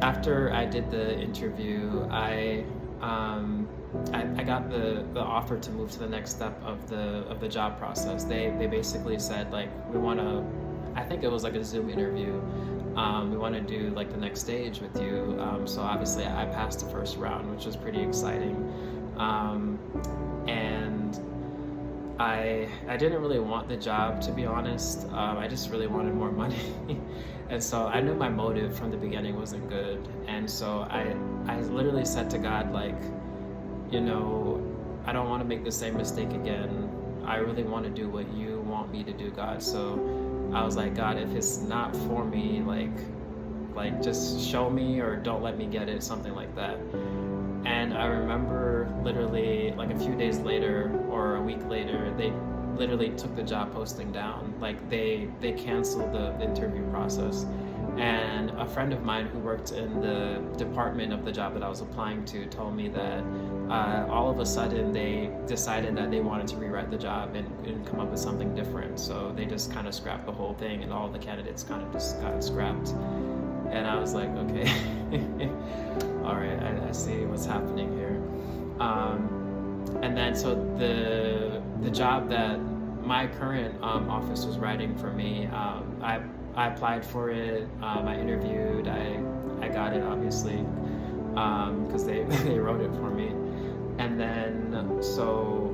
after I did the interview, I got the offer to move to the next step of the job process. They basically said like we want to. I think it was like a Zoom interview. We want to do like the next stage with you. So obviously I passed the first round, which was pretty exciting. And I didn't really want the job, to be honest. I just really wanted more money. And so I knew my motive from the beginning wasn't good. And so I literally said to God, like, you know, I don't want to make the same mistake again. I really want to do what you want me to do, God. So I was like, God, if it's not for me, like just show me or don't let me get it, something like that. And I remember literally like a few days later or a week later, they literally took the job posting down. Like they canceled the interview process. And a friend of mine who worked in the department of the job that I was applying to told me that all of a sudden they decided that they wanted to rewrite the job and come up with something different. So they just kind of scrapped the whole thing, and all the candidates kind of just got scrapped. And I was like, okay, all right, I see what's happening here. And then so the job that my current office was writing for me, I applied for it. I interviewed. I got it, obviously, because they wrote it for me. And then so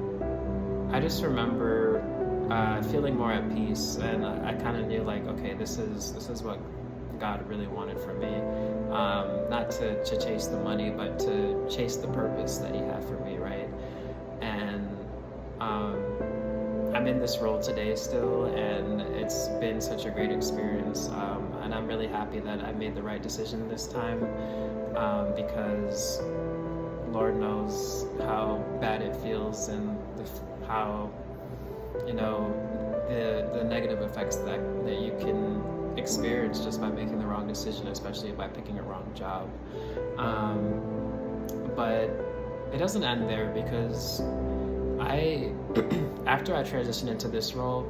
I just remember feeling more at peace, and I kind of knew like, okay, this is what God really wanted for me. Not to chase the money, but to chase the purpose that He had for me, right? And I'm in this role today still, and it's been such a great experience. And I'm really happy that I made the right decision this time, because Lord knows how bad it feels, and how, you know, the negative effects that you can experience just by making the wrong decision, especially by picking a wrong job. But it doesn't end there, because after I transitioned into this role,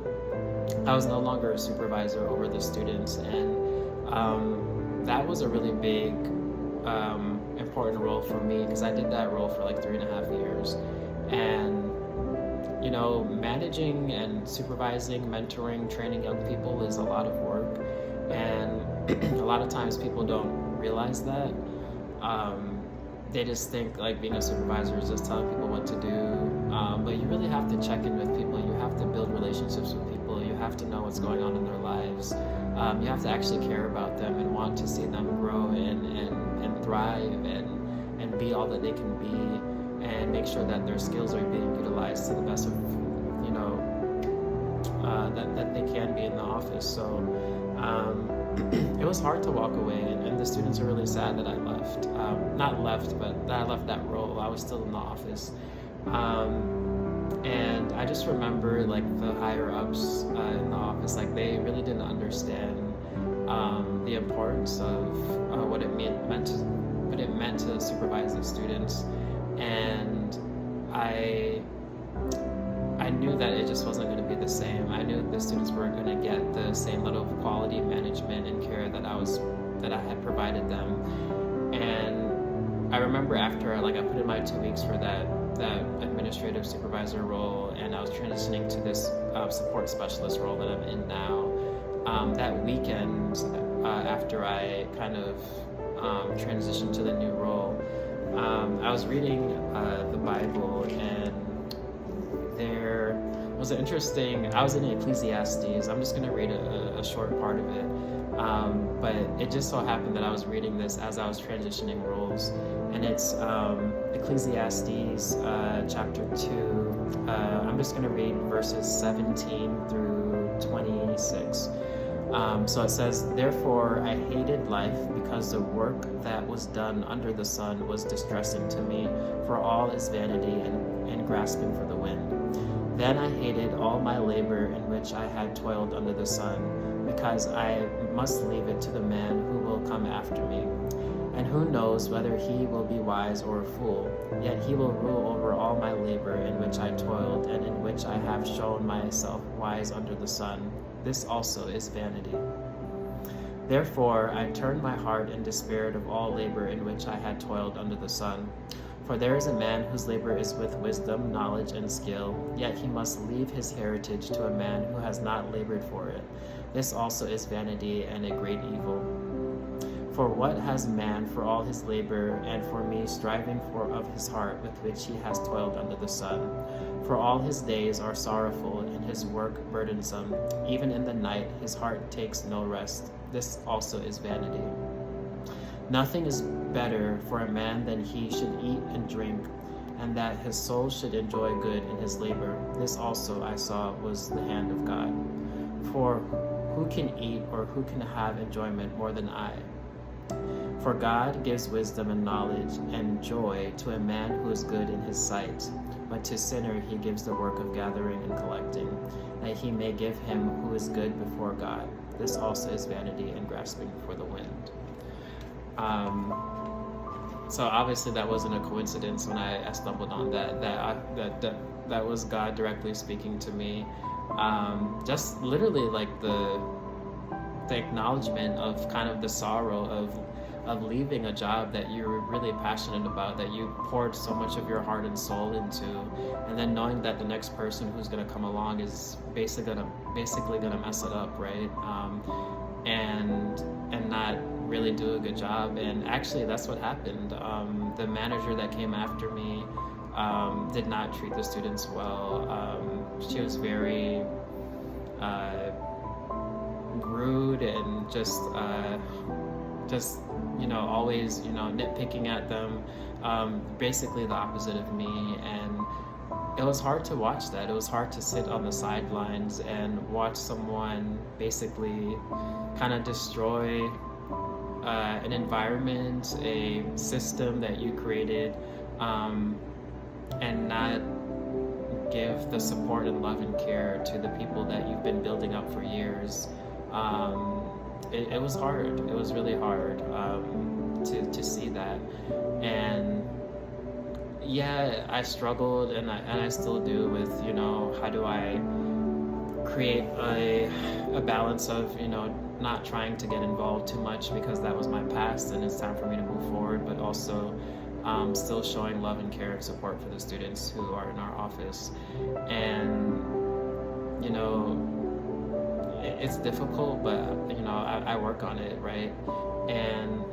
I was no longer a supervisor over the students, and that was a really big, important role for me, because I did that role for like 3.5 years. And you know, managing and supervising, mentoring, training young people is a lot of work, and a lot of times people don't realize that. They just think like being a supervisor is just telling people what to do, but you really have to check in with people. You have to build relationships with people. You have to know what's going on in their lives. You have to actually care about them and want to see them grow and thrive and be all that they can be, and make sure that their skills are being utilized to the best of, you know, that they can be in the office. So it was hard to walk away, and the students are really sad that I left. Not left, but that I left that role. I was still in the office. And I just remember like the higher ups in the office, like they really didn't understand the importance of what it meant to supervise the students. And I knew that it just wasn't going to be the same. I knew the students weren't going to get the same level of quality management and care that I had provided them. And I remember after I put in my 2 weeks for that administrative supervisor role, and I was transitioning to this support specialist role that I'm in now. That weekend, after I kind of transitioned to the new role, I was reading the Bible, and there was an interesting, I was in Ecclesiastes. I'm just going to read a short part of it. But it just so happened that I was reading this as I was transitioning roles. And it's Ecclesiastes chapter 2. I'm just going to read verses 17 through 26. So it says, "Therefore I hated life, because the work that was done under the sun was distressing to me, for all is vanity and grasping for the wind. Then I hated all my labor in which I had toiled under the sun, because I must leave it to the man who will come after me. And who knows whether he will be wise or a fool, yet he will rule over all my labor in which I toiled, and in which I have shown myself wise under the sun. This also is vanity." Therefore I turned my heart and despaired of all labor in which I had toiled under the sun. For there is a man whose labor is with wisdom, knowledge, and skill, yet he must leave his heritage to a man who has not labored for it. This also is vanity and a great evil. For what has man for all his labor, and for me striving for of his heart with which he has toiled under the sun? For all his days are sorrowful, and his work burdensome. Even in the night his heart takes no rest. This also is vanity. Nothing is better for a man than he should eat and drink, and that his soul should enjoy good in his labor. This also I saw was the hand of God. For who can eat or who can have enjoyment more than I? For God gives wisdom and knowledge and joy to a man who is good in his sight, but to sinner he gives the work of gathering and collecting, that he may give him who is good before God. This also is vanity and grasping for the wind. So obviously that wasn't a coincidence when I stumbled on that. That was God directly speaking to me. Just literally like the acknowledgement of kind of the sorrow of leaving a job that you're really passionate about, that you poured so much of your heart and soul into, and then knowing that the next person who's going to come along is basically gonna mess it up, right? And not really do a good job. And actually that's what happened. The manager that came after me did not treat the students well. She was very rude and just always nitpicking at them, basically the opposite of me. And it was hard to watch that. It was hard to sit on the sidelines and watch someone basically kind of destroy an environment, a system that you created, and not give the support and love and care to the people that you've been building up for years. It was hard. It was really hard to see that. And yeah, I struggled, and I still do with, how do I create a balance of, not trying to get involved too much because that was my past and it's time for me to move forward, but also still showing love and care and support for the students who are in our office. And, it's difficult, but, I work on it, right? And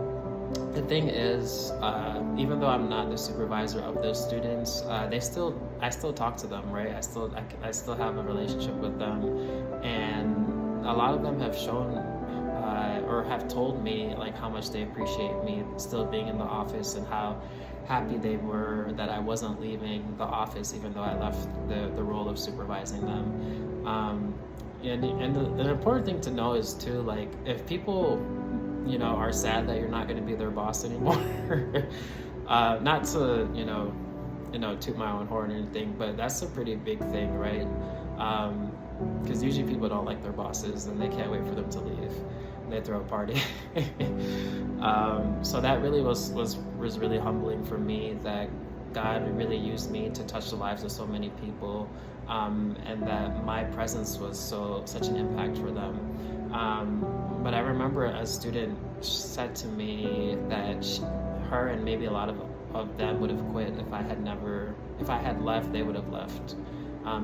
the thing is, even though I'm not the supervisor of those students, I still talk to them, right? I still have a relationship with them, and a lot of them have shown or have told me like how much they appreciate me still being in the office, and how happy they were that I wasn't leaving the office even though I left the role of supervising them. And the important thing to know is too, like, if people are sad that you're not going to be their boss anymore, not to toot my own horn or anything, but that's a pretty big thing, right? Because usually people don't like their bosses and they can't wait for them to leave. They throw a party. So that really was really humbling for me, that God really used me to touch the lives of so many people, and that my presence was such an impact for them. But I remember a student said to me that her and maybe a lot of them would have quit if I had left, they would have left.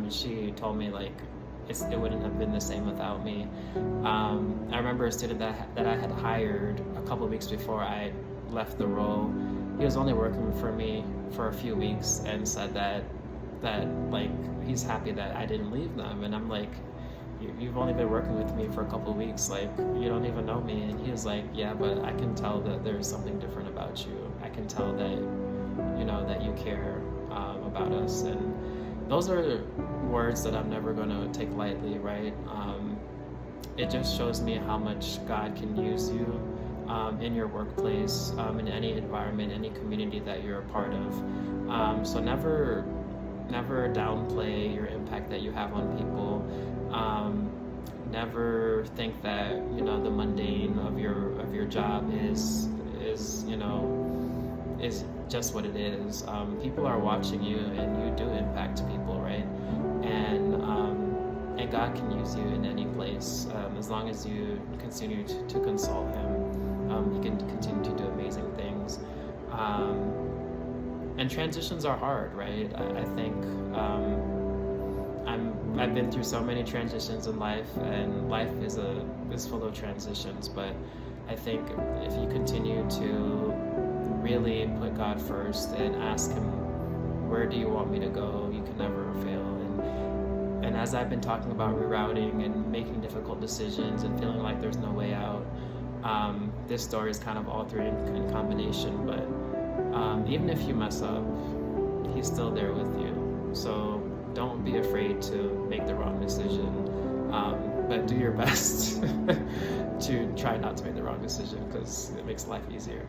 She told me like it wouldn't have been the same without me. I remember a student that I had hired a couple of weeks before I left the role. He was only working for me for a few weeks and said that like he's happy that I didn't leave them. And I'm like, you've only been working with me for a couple of weeks, like you don't even know me. And he was like, yeah, but I can tell that there's something different about you. I can tell that that you care about us. And those are words that I'm never going to take lightly, right? It just shows me how much God can use you in your workplace, in any environment, any community that you're a part of. So never downplay your impact that you have on people. Never think that the mundane of your job is just what it is. People are watching you, and you do impact people, right? And and God can use you in any place, as long as you continue to consult Him. He can continue to do amazing things. And transitions are hard, right? I think I've been through so many transitions in life, and life is full of transitions. But I think if you continue to really put God first and ask Him, where do you want me to go? You can never fail. And as I've been talking about rerouting and making difficult decisions and feeling like there's no way out, this story is kind of all three in combination. But even if you mess up, He's still there with you. So don't be afraid to make the wrong decision, but do your best to try not to make the wrong decision, because it makes life easier.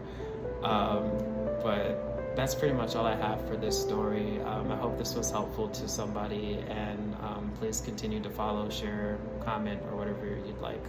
But that's pretty much all I have for this story. I hope this was helpful to somebody, and please continue to follow, share, comment, or whatever you'd like.